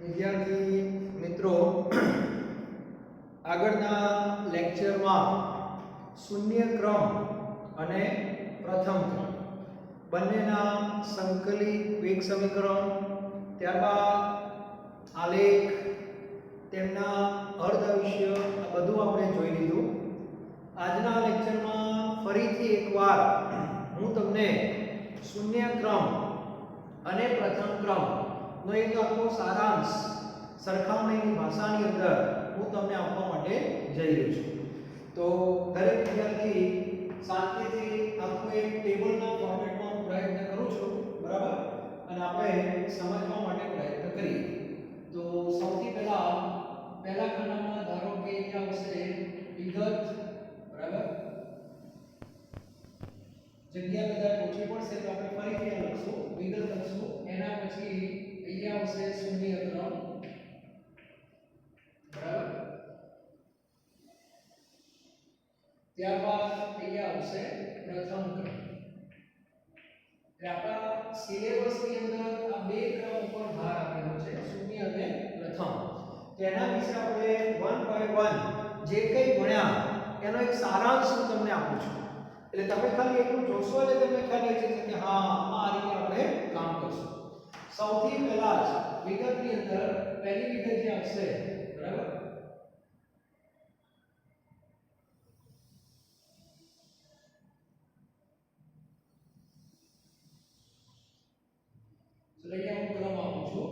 વિદ્યાર્થી મિત્રો, આગળના લેક્ચરમાં શૂન્ય ક્રમ અને પ્રથમ ક્રમ બંનેના સંકલિત વેગ સમીકરણ, ત્યારબાદ આલેખ, તેમના અર્ધ આયુષ્ય, આ બધું આપણે જોઈ લીધું. આજના લેક્ચરમાં ફરીથી એકવાર હું તમને શૂન્ય ક્રમ અને પ્રથમ ક્રમ નો એક આખો સારાંશ સરખામણીની ભાષાની અંદર હું તમને આપવા માટે જઈ રહ્યો છું. તો દરેક વિદ્યાર્થી શાંતિથી આખું એક ટેબલના ફોર્મેટમાં હું પ્રયત્ન કરું છું, બરાબર, અને આપણે સમજવા માટે પ્રયત્ન કરીએ. તો સૌથી પહેલા ખાનામાં ધારો કે અહીંયા આવશે વિગત, બરાબર, જગ્યા કદાચ ઓછી પડશે તો આપણે ફરીથી આ લખશું, વિગત લખશું. એના પછી અહીંયા આવશે શૂન્ય ક્રમ, બરાબર, ત્યારબાદ અહીંયા આવશે પ્રથમ ક્રમ. એટલે આપણા સિલેબસની અંદર આ બે ક્રમ ઉપર ભાર આપેલો છે, શૂન્ય અને પ્રથમ. તેના વિશે આપણે 1 by 1 જે કંઈ ભણ્યા એનો એક સારાંશ હું તમને આપું છું. એટલે તમે ખાલી એટલું જોશો એટલે તમને ખ્યાલ આવી જશે કે હા આ રીતે આપણે કામ કરશું. સૌથી પહેલા જ વિગતની અંદર પહેલી વિગત જે આવશે, બરાબર, તો અહીંયા હું ક્રમ આપું છું.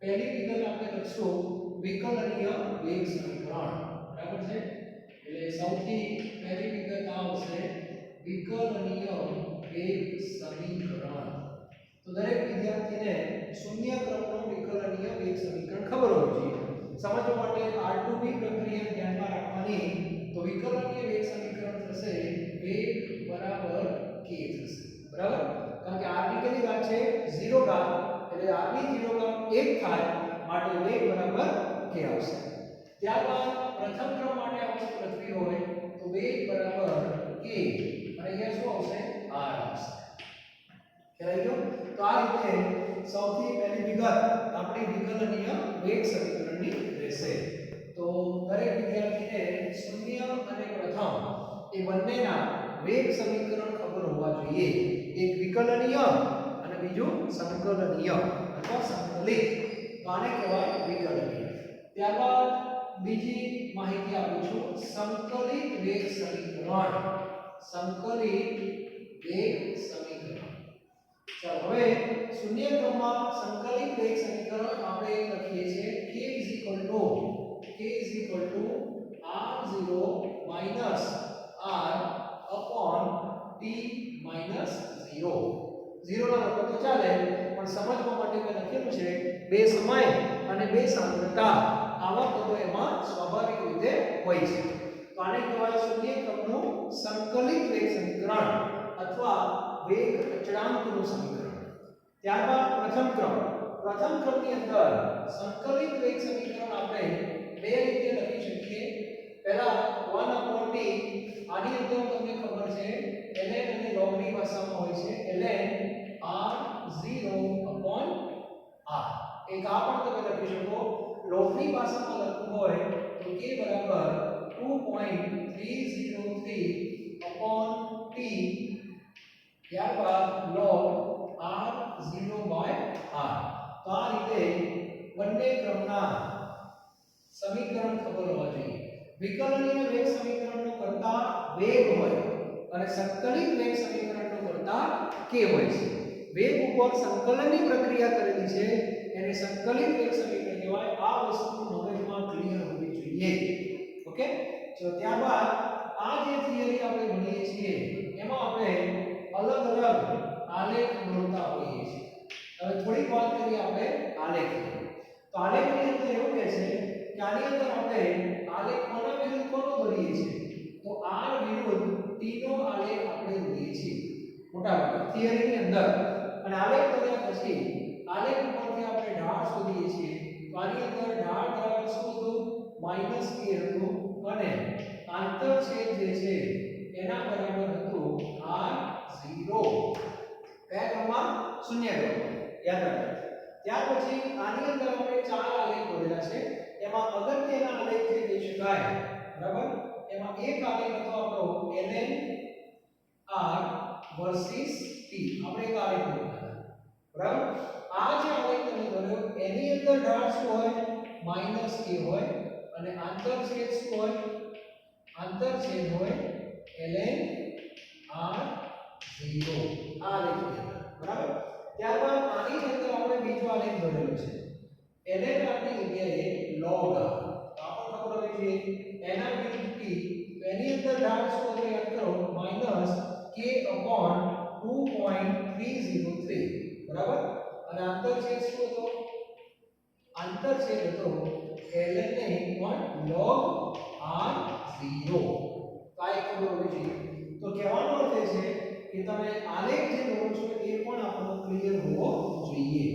પહેલી વિગત આપણે લખશું વિકલનીય વેગ સમીકરણ, બરાબર છે. એટલે સૌથી પહેલી વિગત આવશે વિકલનીય વેગ સમીકરણ. તો દરેક વિદ્યાર્થીને શૂન્ય ક્રમનું વિકલનીય વેગ સમીકરણ ખબર હોવી જોઈએ. સમજવા માટે R2B પ્રક્રિયા ધ્યાનમાં રાખવાની. તો વિકલનીય વેગ સમીકરણ થશે વેગ બરાબર k થશે, બરાબર, કારણ કે r ની કેટલી ઘાત છે 0 ઘાત, એટલે r ની 0 ઘાત 1 થાય, માટે વેગ બરાબર k આવશે. ત્યારબાદ પ્રથમ ક્રમ માટે આપણે પૃથ્વી હોય તો વેગ બરાબર k, અને અહીંયા શું આવશે r આવશે. ખ્યાલ આવ્યો? તો આ રીતે સૌથી પહેલી વિગત આપણી વિકલનીય વેગ સમીકરણની રહેશે. તો દરેક વિદ્યાર્થીને શૂન્ય અને પ્રથમ એ બંનેના વેગ સમીકરણ ખબર હોવા જોઈએ. એક વિકલનીય અને બીજું સંકલનીય અથવા સંકલિત. તો આને કહેવાય વિકલનીય. ત્યારબાદ બીજી માહિતી આપું છું, સંકલિત વેગ સમીકરણ. સંકલિત વેગ સમીકરણ. ચાલો હવે શૂન્ય ક્રમમાં સંકલિત વેગ સમીકરણ આપણે લખીએ છીએ k r0 minus r upon t minus 0. 0 ના લખો તો ચાલે, પણ સમજવા માટે મેં લખેલું છે બે સમય અને બે સાંદ્રતા, આવા પદો એમાં સ્વાભાવિક રીતે હોય છે. તો આને કહેવાય શૂન્ય ક્રમનું સંકલિત વેગ સમીકરણ અથવા વેગ અચળાંકનું સમીકરણ. ત્યારબાદ પ્રથમ ક્રમ. પ્રથમ ક્રમની અંદર સંકલિત વેગ સમીકરણ આપણે બે રીતે લખી શકીએ. પહેલા 1/t, આની અંદર તમને ખબર છે ln અને log ની ભાષામાં હોય છે ln r0/r. એક આ પણ તમે લખી શકો. log ની ભાષામાં લખવું હોય તો k બરાબર 2.303/t, ત્યારબાદ log r0/r. તો આ રીતે બંને ક્રમના સમીકરણ ખબર હોવા જોઈએ. વિકલનીય વેગ સમીકરણનો કરતા વેગ હોય અને સંકલિત વેગ સમીકરણનો કરતા k હોય છે. વેગ ઉપર સંકલનની પ્રક્રિયા કરેલી છે એને સંકલિત વેગ સમીકરણ કહેવાય. આ વસ્તુ મગજમાં ક્લિયર હોવી જોઈએ. ઓકે, તો ત્યારબાદ આ જે થિયરી આપણે ભણીએ છીએ એમાં આપણે અલગ અલગ આલેખ દોરતા હોઈએ છીએ. હવે થોડીક વાત કરીએ આપણે આલેખની. તો આલેખની અંદર એવું કહે છે કે આની અંદર આપણે આલેખ કોના વિરુદ્ધ કોનો દોરીએ છીએ? તો r વિરુદ્ધ t નો આલેખ આપણે દોરીએ છીએ મોટા ભાગે થિયરીની અંદર. અને આલેખ દોર્યા પછી આલેખ ઉપરથી આપણે ઢાળ શોધીએ છીએ. તો આની અંદર ઢાળ બરાબર શું હતું? -k હતું, અને આંતરછેદ જે છે એના બરાબર હતું r0. કયા ક્રમમાં? શૂન્ય ક્રમમાં. યાદ રાખજો. ત્યાર પછી આની અંદર આપણે ચાર આલેખ દોરેલા છે એમાં અગત્યના આલેખ જે કહી શકાય બરાબર એમાં એક આલેખ હતો આપણો ln r વર્સિસ t આપણે એક આલેખ દોરેલા હતા બરાબર આ જે આલેખ તમે દોર્યો એની અંદર ઢાળ શું હોય -k હોય અને આંતરછેદ શું હોય આંતરછેદ હોય ln r 0 આ આલેખની અંદર બરાબર ત્યારબાદ આની અંદર આપણે બીજો આલેખ દોરેલો છે ln r ની જગ્યાએ log r તો આપણને ખબર હોવી જોઈએ એના વિરુદ્ધ t તો એની અંદર ઢાળ શું હતો યાદ કરો -k/2.303 બરાબર અને આંતરછેદ શું હતો આંતરછેદ હતો ln ને પણ log r 0 તો આ એક ખબર હોવી જોઈએ તો કહેવાનો અર્થ એ છે કે તમે આલેખ જે દોરો છો એ પણ આપણો ક્લિયર હોવો જોઈએ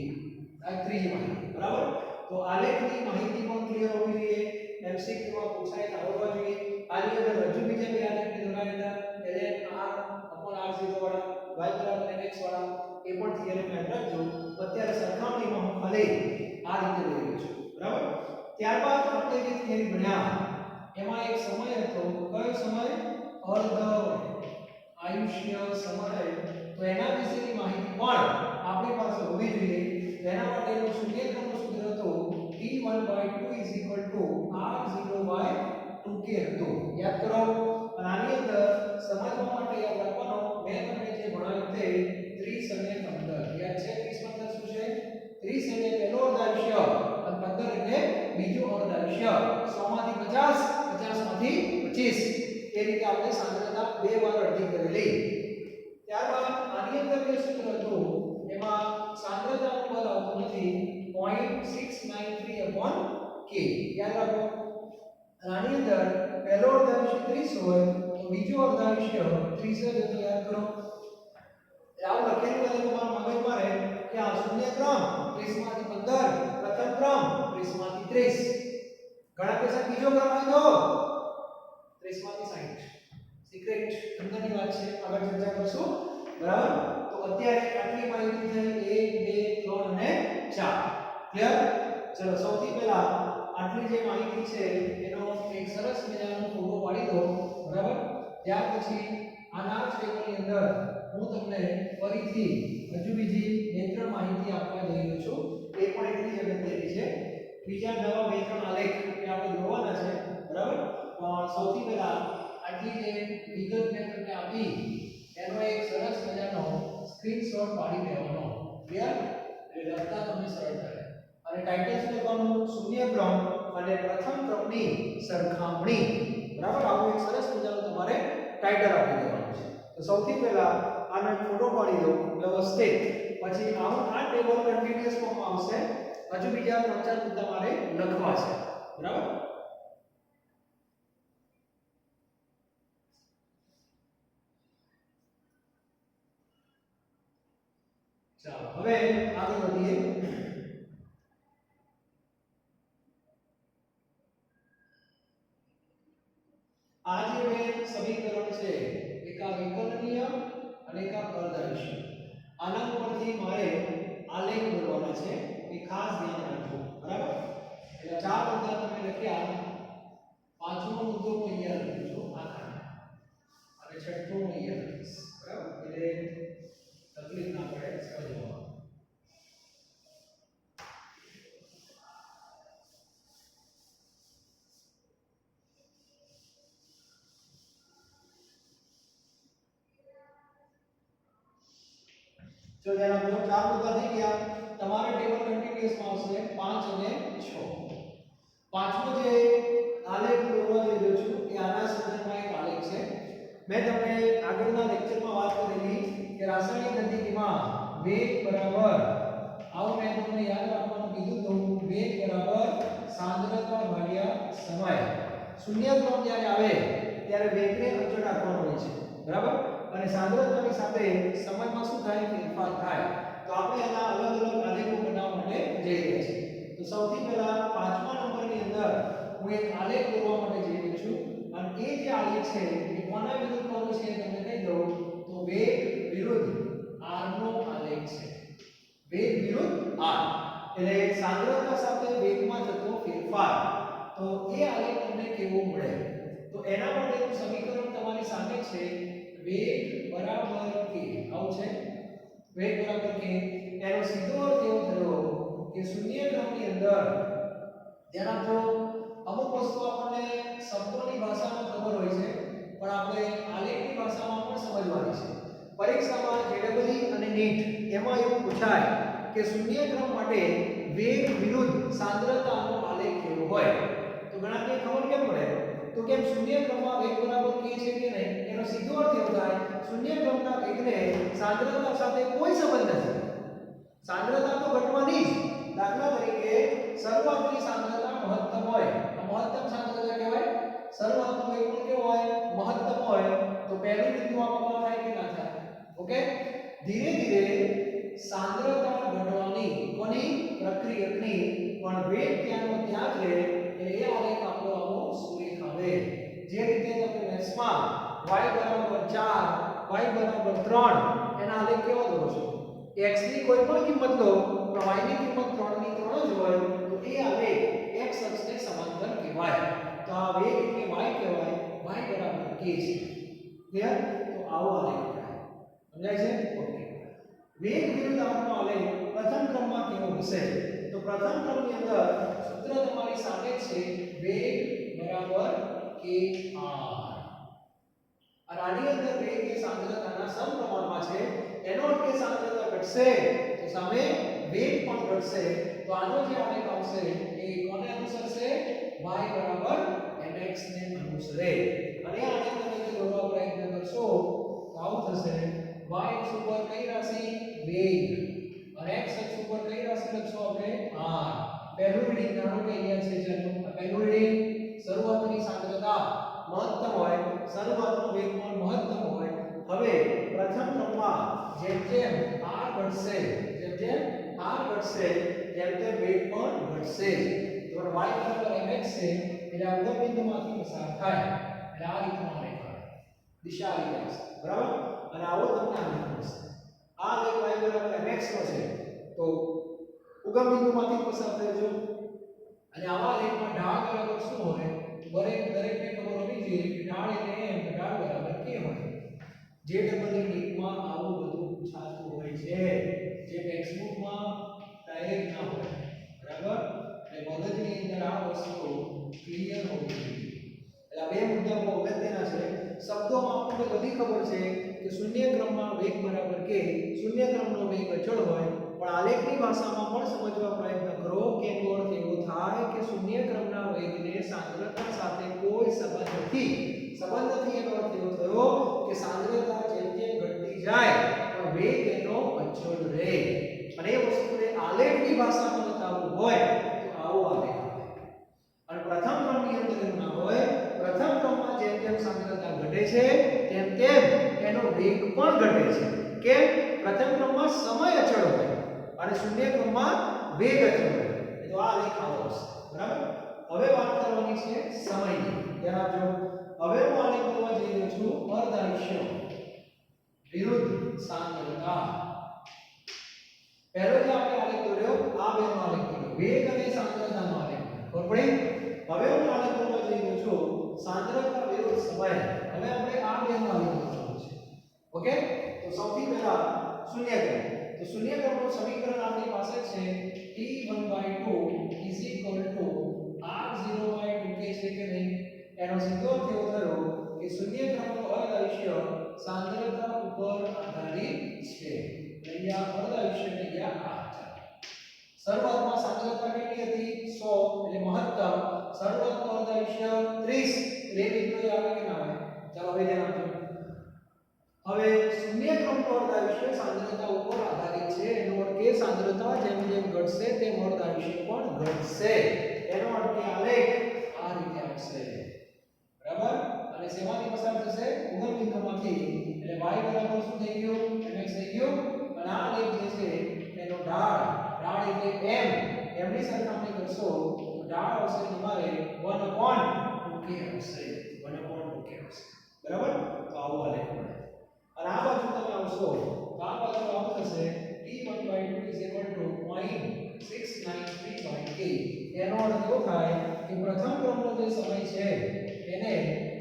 આ ત્રીજી માહિતી બરાબર તો આલેખની માહિતી પણ ક્લિયર હોવી જોઈએ એમસીક્યુ માં પૂછાય તો આવડવા જોઈએ આની અંદર હજુ બીજા બે આલેખ દોરાયેલા ln r/r0 વાળા y = mx વાળા એ પણ થિયરી યાદ રાખજો અત્યારે સરખામણીમાં હું ખાલી આ રીતે લઈ રહ્યો છું બરાબર ત્યારબાદ આપણે જે થિયરી ભણ્યા એમાં એક સમય હતો કયો સમય અર્ધ આયુષ્ય સમય તો એના વિશેની માહિતી પણ આપણી પાસે હોવી જોઈએ તેના માટેનું સૂત્રનું સૂત્ર હતું t1/2 r0/2k હતું યાદ કરો અને આની અંદર સમજવા માટે યાદ રાખવાનો મેં તમને જે ભણાવ્યું તે 30 અને 15 યાદ છે 30 15 શું છે 30 એટલે પહેલો અર્ધ આયુષ્ય અને 15 એટલે બીજો અર્ધ આયુષ્ય 100 માંથી 50 50 માંથી 25 એ રીતે આપણે સાંદ્રતા બે વાર અડધી કરેલી ત્યારબાદ આની અંદર જે સૂત્ર હતું એમાં સાંદ્રતાનું બળ આવતું નથી 0.693/k યાદ રાખો આની અંદર પહેલો અર્ધ આયુષ્ય 30 હોય તો બીજો અર્ધ આયુષ્ય 30 જ હતો યાદ કરો આવું લખેલું હોય તમારા મગજમાં રહે કે આ શૂન્ય ક્રમ 30 માંથી 15 પ્રથમ ક્રમ 30 માંથી 30 ઘણા પૈસા બીજો ક્રમ હોય તો 30 માંથી 60 સિક્રેટ અંદરની વાત છે આગળ ચર્ચા કરશું બરાબર તો અત્યારે આટલી માહિતી થઈ 1 2 3 અને 4 ક્લિયર ચલો સૌથી પહેલા આટલી જે માહિતી છે એનો એક સરસ મજાનો ફોટો પાડી દો બરાબર ત્યાર પછી આના જ ટેબલની અંદર હું તમને ફરીથી હજુ બીજી બે ત્રણ માહિતી આપવા જઈ રહ્યો છું એ પણ એટલી જ અગત્યની છે બીજા નવા બે ત્રણ આલેખ એ આપણે જોવાના છે બરાબર પણ સૌથી પહેલા આટલી જે વિગત મેં તમને આપી એનો એક સરસ મજાનો સ્ક્રીનશોટ પાડી લેવાનો ક્લિયર એટલે લખતા તમને સરળતા રહે અને ટાઇટલ શું લખવાનું શૂન્ય ક્રમ અને પ્રથમ ક્રમની સરખામણી બરાબર આવું એક સરસ મજાનું તમારે ટાઇટલ આપી દેવાનું છે તો સૌથી પહેલા આનો એક ફોટો પાડી દો વ્યવસ્થિત પછી આવું આ ટેબલ કન્ટિન્યુઅસ ફોર્મમાં આવશે હજુ બીજા ત્રણ ચાર મુદ્દા મારે લખવા છે બરાબર ચાલો હવે આગળ વધીએ આ જે બે સમીકરણ છે એક આ વિકલનીય અને એક આ અર્ધાયુષ્ય આના ઉપરથી મારે આલેખ દોરવાના છે એ ખાસ ધ્યાન રાખજો બરાબર એટલે ચાર મુદ્દા તમે લખ્યા પાંચમો મુદ્દો હું અહીંયા લખું છું આ ખાને અને છઠ્ઠો હું અહીંયા લખીશ બરાબર એટલે તકલીફ ના પડે સમજવામાં જો ધ્યાન આપજો ચાર મુદ્દા થઈ ગયા તમારે ટેબલ કન્ટિન્યુઅસ માં આવશે 5 અને 6 પાંચમો જે આલેખ દોરવા જઈ રહ્યો છું એ આના સંદર્ભમાં એક આલેખ છે મેં તમને આગળના લેક્ચરમાં વાત કરેલી કે રાસાયણિક ગતિમાં વેગ બરાબર આવું મેં તમને યાદ રાખવાનું કીધું તો વેગ બરાબર સાંદ્રતા ભાગ્યા સમય શૂન્ય ક્રમ જ્યારે આવે ત્યારે વેગને અચળ રાખવાનો હોય છે બરાબર અને સાંદ્રતાની સાથે સમયમાં શું થાય ફેરફાર થાય તો આપણે આના અલગ અલગ આલેખો બનાવવા માટે જઈ રહ્યા છીએ તો સૌથી પહેલા પાંચમા નંબરની અંદર હું એક આલેખ દોરવા માટે જઈ રહ્યો છું અને એ જે આલેખ છે એ કોના વિરુદ્ધ કોનો છે તમને કહી દઉં તો વેગ વિરુદ્ધ r નો આલેખ છે વેગ વિરુદ્ધ r એટલે સાંદ્રતા સાથે વેગમાં થતો ફેરફાર તો એ આલેખ તમને કેવો મળે તો એના માટેનું સમીકરણ તમારી સામે છે વેગ બરાબર k આવું છે વેગ બરાબર k એનો સીધો અર્થ એવો થયો કે શૂન્ય ક્રમની અંદર ધ્યાન આપજો અમુક વસ્તુ આપણને શબ્દોની ભાષામાં ખબર હોય છે પણ આપણે આલેખની ભાષામાં પણ સમજવાની છે પરીક્ષામાં જેડબલઈ અને નીટ એમાં એવું પૂછાય કે શૂન્ય ક્રમ માટે વેગ વિરુદ્ધ સાંદ્રતાનો આલેખ કેવો હોય તો ઘણાને ખબર કેમ પડે તો કેમ શૂન્ય ક્રમમાં વેગ બરાબર k છે કે નહીં એનો સીધો અર્થ એવો થાય શૂન્ય ક્રમના વેગને સાંદ્રતા સાથે કોઈ સંબંધ નથી સાંદ્રતા તો ઘટવાની જ દાખલા તરીકે શરૂઆતની સાંદ્રતા મહત્તમ હોય મહત્તમ સાંદ્રતા કહેવાય શરૂઆતનો વેગ પણ કેવો હોય મહત્તમ હોય તો પહેલું બિંદુ આપવામાં થાય કે ના થાય ઓકે ધીરે ધીરે સાંદ્રતા ઘટવાની કોની પ્રક્રિયકની પણ વેગ ત્યાંનો ત્યાં જ રહે એટલે એ આલેખ આપણો આવો સુરેખ આવે જે રીતે તમે મેથ્સમાં y 4 y 3 એના આલેખ કેવો દોરો છો x ની કોઈ પણ કિંમત લો તો y ની કિંમત 3 ની 3 જ હોય તો એ આલેખ x અક્ષને સમાંતર કહેવાય તો આ વેગ એટલે y કહેવાય y બરાબર k છે ક્લિયર તો આવો આલેખ કહેવાય સમજાય છે ઓકે વેગ વિરુદ્ધ આનો આલેખ પ્રથમ ક્રમમાં કેવો હશે તો પ્રથમ ક્રમની અંદર સૂત્ર તમારી સામે છે વેગ બરાબર kr અને આની અંદર વેગ એ સાંદ્રતાના સમપ્રમાણમાં છે એનો અર્થ કે સાંદ્રતા ઘટશે તો સામે વેગ પણ ઘટશે તો આનો જે આલેખ આવશે એ કોને અનુસરશે y બરાબર mx ને અનુસરે અને આને તમે જો દોરવા પ્રયત્ન કરશો તો આવું થશે y અક્ષ ઉપર કઈ રાશિ વેગ અને x અક્ષ ઉપર કઈ રાશિ લખશો આપણે r પહેલું રીડિંગ ધારો કે અહીંયા છે જેનું પહેલું રીડિંગ શરૂઆતની સાંદ્રતા મહત્તમ હોય શરૂઆતનો વેગ પણ મહત્તમ હોય હવે પ્રથમ ક્રમમાં જેમ જેમ r ઘટશે r ઘટશે તેમ તેમ વેગ પણ ઘટશે તો y બરાબર mx છે એટલે આ ઉગમ બિંદુમાંથી પસાર થાય એટલે આ રીતનો આલેખ આવે દિશા આવી જાય છે બરાબર અને આવો તમને આલેખ મળશે આ આલેખ y બરાબર mx નો છે તો ઉગમ બિંદુમાંથી પસાર થજો અને આવા આલેખમાં ઢાળ બરાબર શું હોય દરેકને ખબર હોવી જોઈએ કે ઢાળ એટલે m ઢાળ બરાબર k હોય જે ડબલ નીટમાં આવું બધું પૂછાતું હોય છે જે ટેક્સ્ટબુકમાં ડાયરેક્ટ ના હોય બરાબર એટલે મગજની અંદર આ વસ્તુ ક્લિયર હોવી જોઈએ એટલે આ બે મુદ્દા બહુ અગત્યના છે શબ્દોમાં આપણને બધી ખબર છે કે શૂન્ય ક્રમમાં વેગ બરાબર k શૂન્ય ક્રમનો વેગ અચળ હોય પણ આલેખની ભાષામાં પણ સમજવા પ્રયત્ન કરો કે એનો અર્થ એવો થાય કે શૂન્ય ક્રમના વેગને સાંદ્રતા સાથે કોઈ સંબંધ નથી એનો અર્થ એવો થયો કે સાંદ્રતા જેમ જેમ ઘટતી જાય પણ વેગ એનો અચળ રહે અને એ વસ્તુને આલેખની ભાષામાં બતાવવું હોય તો આવો આલેખ અને પ્રથમ ક્રમની અંદર એવું ના હોય પ્રથમ ક્રમમાં જેમ જેમ સાંદ્રતા ઘટે છે તેમ તેમ એનો વેગ પણ ઘટે છે કેમ પ્રથમ ક્રમમાં સમય અચળ હોય અને શૂન્ય ક્રમમાં વેગ અચળ હોય તો આ આલેખ આવો હશે બરાબર હવે વાત કરવાની છે સમયની ધ્યાન આપજો હવે હું આલેખ દોરવા જઈ રહ્યો છું અર્ધાયુષ્ય વિરુદ્ધ સાંદ્રતા પહેલો જે આપણે આલેખ દોર્યો આ બેનો આલેખ દોર્યો વેગ અને સાંદ્રતાનો આલેખ ખબર પડી હવે હું આલેખ દોરવા જઈ રહ્યો છું સાંદ્રતા વિરુદ્ધ સમય હવે આપણે આ બેનો આલેખ દોરવાનો છે ઓકે તો સૌથી પહેલા શૂન્ય ક્રમ તો શૂન્ય ક્રમનું સમીકરણ આપણી પાસે છે t1/2 r0/2k છે કે નહીં એનો સીધો અર્થ એવો થયો કે શૂન્ય ક્રમનું અર્ધાયુષ્ય સાંદ્રતા ઉપર આધારિત છે અહીંયા અર્ધાયુષ્યની ગયા આ શરૂઆતમાં સાંદ્રતા કેટલી હતી 100 એટલે મહત્તમ શરૂઆતનું અર્ધાયુષ્ય 30 એટલે બિંદુ આવે કે ના આવે ચાલો હવે ધ્યાન આપજો હવે શૂન્ય ક્રમનું અર્ધાયુષ્ય સાંદ્રતા ઉપર આધારિત છે એનો અર્થ કે સાંદ્રતા જેમ જેમ ઘટશે તેમ અર્ધાયુષ્ય પણ ઘટશે એનો અર્થ કે આલેખ આ રીતે આવશે બરાબર અને શેમાંથી પસાર થશે ઉગમ બિંદુમાંથી એટલે y બરાબર શું થઈ ગયું mx થઈ ગયું અને આ આલેખ જે છે એનો ઢાળ એટલે m ની સરખામણી કરશો તો ઢાળ આવશે તમારે 1/2k આવશે 1/2k આવશે બરાબર તો આવો આલેખ મળે અને આ બાજુ તમે આવશો તો આ બાજુ આવું થશે t1/2 0.69 એવો થાય કે પ્રથમ ક્રમનો જે સમય છે એને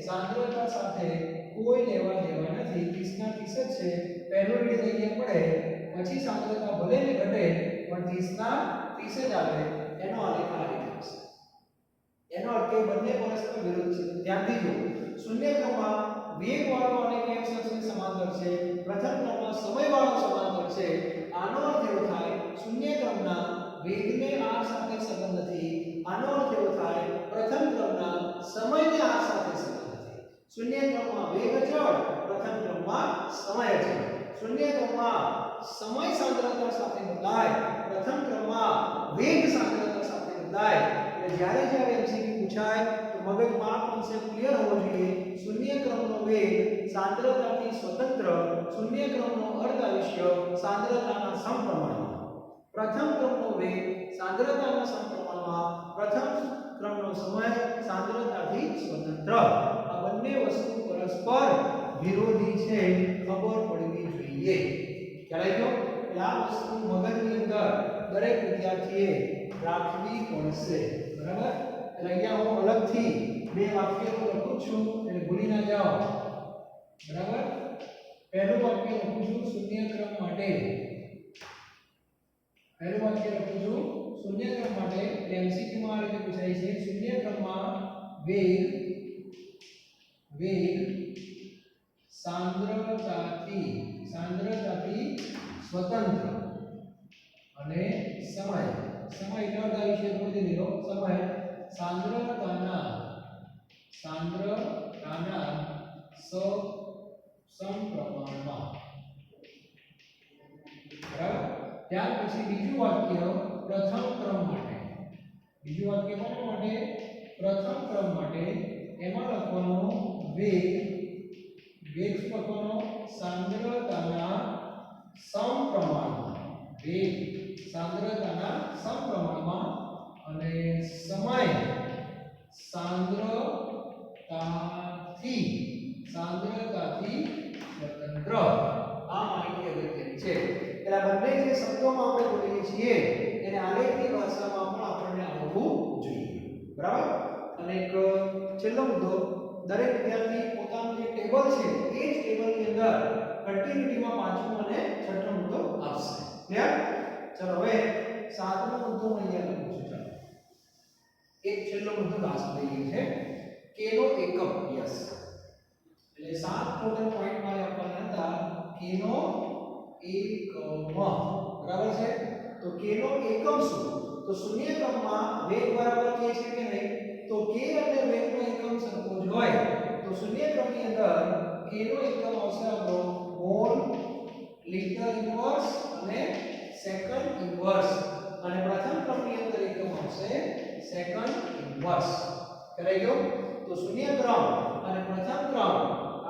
સાંદ્રતા સાથે કોઈ લેવા દેવા નથી, 30 ના 30 જ છે. પહેલું રીડિંગ અહીંયા પડે, પછી સાંદ્રતા ભલે ને ઘટે પણ 30 ના 30 જ આવે. એનો આલેખ આ રીતે હશે. એનો અર્થ કે બંને પરસ્પર વિરુદ્ધ છે. ધ્યાનથી જુઓ, શૂન્ય ક્રમમાં વેગવાળો અને x અક્ષની સમાંતર છે, પ્રથમ ક્રમમાં સમયવાળો સમાંતર છે. આનો અર્થ એવો થાય શૂન્ય ક્રમના વેગને r સાથે સંબંધ નથી. આનો અર્થ એવો થાય પ્રથમ ક્રમના સમયને r સાથે સંબંધ નથી. શૂન્ય ક્રમમાં વેગ અચળ, પ્રથમ ક્રમમાં સમય અચળ. શૂન્ય ક્રમમાં સમય સાંદ્રતા સાથે બદલાય, પ્રથમ ક્રમમાં વેગ સાંદ્રતા સાથે બદલાય. એટલે જ્યારે MCQ પૂછાય તો મગજમાં આ કોન્સેપ્ટ ક્લિયર હોવો જોઈએ. શૂન્ય ક્રમનો વેગ સાંદ્રતાથી સ્વતંત્ર, શૂન્ય ક્રમનો અર્ધ આયુષ્ય સાંદ્રતાના સમપ્રમાણમાં. પ્રથમ ક્રમનો વેગ સાંદ્રતાના સમપ્રમાણમાં, પ્રથમ ક્રમનો સમય સાંદ્રતાથી સ્વતંત્ર. આ બંને વસ્તુ પરસ્પર વિરોધી છે, ખબર પડવી જોઈએ. ખ્યાલ આવ્યો? એટલે આ વસ્તુ મગજની અંદર દરેક વિદ્યાર્થીએ રાખવી પડશે. બરાબર? એટલે અહીંયા હું અલગથી બે વાક્યો લખું છું એટલે ભૂલી ના જાઓ. બરાબર? પહેલું વાક્ય લખું છું શૂન્ય ક્રમ માટે. પહેલું વાક્ય લખું છું શૂન્ય ક્રમ માટે. MCQ માં આ રીતે પૂછાય છે, શૂન્ય ક્રમમાં વેગ સાંદ્રતાથી સ્વતંત્ર અને સમય એટલે અર્ધ આયુષ્ય થોડી દીધો, સમય સાંદ્રતાના સમપ્રમાણમાં. બરાબર? ત્યાર પછી બીજું વાક્ય પ્રથમ ક્રમ માટે. બીજું વાક્ય કોના માટે? પ્રથમ ક્રમ માટે. એમાં લખવાનો વેગ શું લખવાનો? સાંદ્રતાના સમપ્રમાણમાં. વેગ સાંદ્રતાના સમપ્રમાણમાં અને સમય સાંદ્રતાથી સ્વતંત્ર. આ માહિતી અગત્યની છે. એટલે બંને જે શબ્દોમાં આપણે બોલીએ છીએ એને આલેખની ભાષામાં પણ આપણને આવડવું જોઈએ. બરાબર? અને એક છેલ્લો મુદ્દો, દરેક વિદ્યાર્થી પોતાનું જે ટેબલ છે એ જ ટેબલની અંદર કન્ટિન્યુટીમાં પાંચમો અને છઠ્ઠો મુદ્દો આવશે. ક્લિયર? ચલો હવે સાતમો મુદ્દો હું અહીંયા લખું છું. ચાલો એક છેલ્લો મુદ્દો લાસ્ટ લઈએ છે, k નો એકમ. યસ, એટલે 7 ટોટલ પોઈન્ટ મારે આપવાના હતા. k નો એકમ. બરાબર છે? તો k નો એકમ શું? તો શૂન્ય ક્રમમાં વેગ બરાબર k છે કે નહીં? તો k અને વેગનો એકમ સરખો જ હોય તો શૂન્ય ક્રમની અંદર k નો એકમ આવશે આપણો મોલ, લિટર ઇન્વર્સ અને સેકન્ડ ઇન્વર્સ. અને પ્રથમ ક્રમની અંદર એકમ આવશે સેકન્ડ ઇન્વર્સ. કરાઈ ગયો? તો શૂન્ય ક્રમ અને પ્રથમ ક્રમ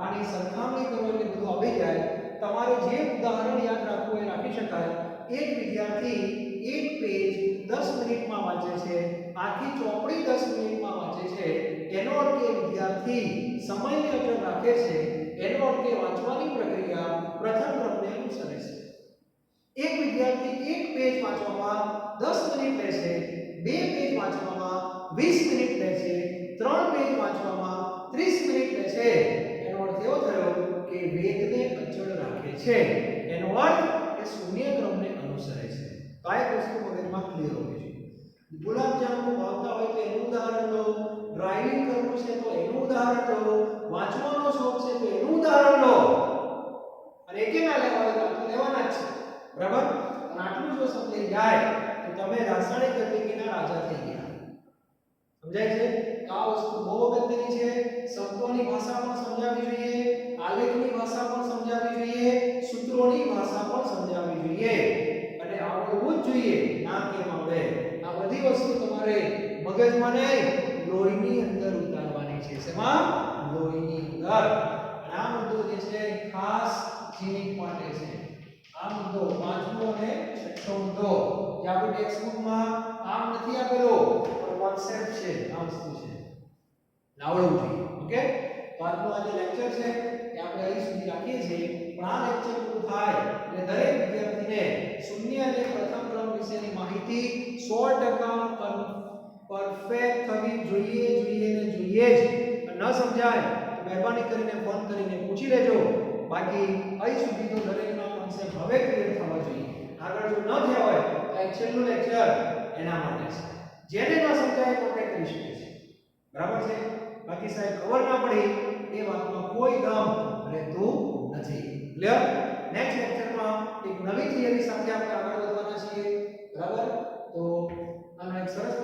આની સરખામણી કરો એટલે બધું આવી જાય. તમારે જે ઉદાહરણ યાદ રાખવું એ રાખી શકાય. એક વિદ્યાર્થી એક પેજ 10 મિનિટમાં વાંચે છે, આખી ચોપડી 10 મિનિટમાં વાંચે છે. એનો અર્થ એ વિદ્યાર્થી સમયને અચળ રાખે છે. એનો અર્થ એ વાંચવાની પ્રક્રિયા પ્રથમ ક્રમને અનુસરે છે. એક વિદ્યાર્થી એક પેજ વાંચવામાં 10 મિનિટ લે છે, બે પેજ વાંચવામાં 20 મિનિટ લે છે, ત્રણ પેજ વાંચવામાં 30 મિનિટ લે છે. એનો અર્થ એવો થયો કે વેગને અચળ રાખે છે. એનો અર્થ એ શૂન્ય ક્રમને અનુસરે છે. તો આ એક વસ્તુ મગજમાં ક્લિયર હોવી જોઈએ. ગુલાબ જામુ ભાવતા હોય તો એનું ઉદાહરણ લો, ડ્રાઇવિંગ કરવું છે તો એનું ઉદાહરણ લો, વાંચવાનો શોખ છે તો એનું ઉદાહરણ લો. અને એકે ના લેવા હોય તો લેવાના જ છે. બરાબર? અને આટલું જો સમજાઈ જાય તો તમે રાસાયણિક ગતિકીના રાજા થઈ ગયા. સમજાય છે? આ વસ્તુ બહુ અગત્યની છે. શબ્દોની ભાષા પણ સમજાવવી જોઈએ, આલેખની ભાષા પણ સમજાવવી જોઈએ, સૂત્રોની ભાષા પણ સમજાવવી જોઈએ અને આવડવું જ જોઈએ. ના કેમ આવડે? આ બધી વસ્તુ તમારે મગજમાં નહીં, લોહીની અંદર ઉતારવાની છે. શેમાં? લોહીની અંદર. અને આ મુદ્દો જે છે ખાસ જીનિક માટે છે. આ મુદ્દો પાંચમો અને છઠ્ઠો મુદ્દો જે આપણી ટેક્સ્ટ બુકમાં આમ નથી આપેલો પણ કોન્સેપ્ટ છે, આ વસ્તુ છે, આવડવું જોઈએ. ઓકે? તો આજનો આ જે લેક્ચર છે એ આપણે અહીં સુધી રાખીએ છીએ. પણ આ લેક્ચર પૂરું થાય એટલે દરેક વિદ્યાર્થીને શૂન્ય અને પ્રથમ ક્રમ વિશેની માહિતી 100% પરફેક્ટ થવી જોઈએ ને જોઈએ જ. ન સમજાય તો મહેરબાની કરીને ફોન કરીને પૂછી લેજો. બાકી અહીં સુધી તો દરેકના કોન્સેપ્ટ હવે ક્લિયર થવા જોઈએ. આગળ જો ન થયા હોય તો આ છેલ્લું લેક્ચર એના માટે છે. જેને ન સમજાય કોન્ટેક્ટ કરી શકે છે. બરાબર છે? બાકી સાહેબ ખબર ના પડી એ વાતમાં કોઈ દમ રહેતું નથી. ક્લિયર? નેક્સ્ટ લેક્ચરમાં એક નવી થિયરી સાથે આપણે આગળ વધવાના છીએ. બરાબર? તો આનો એક સરસ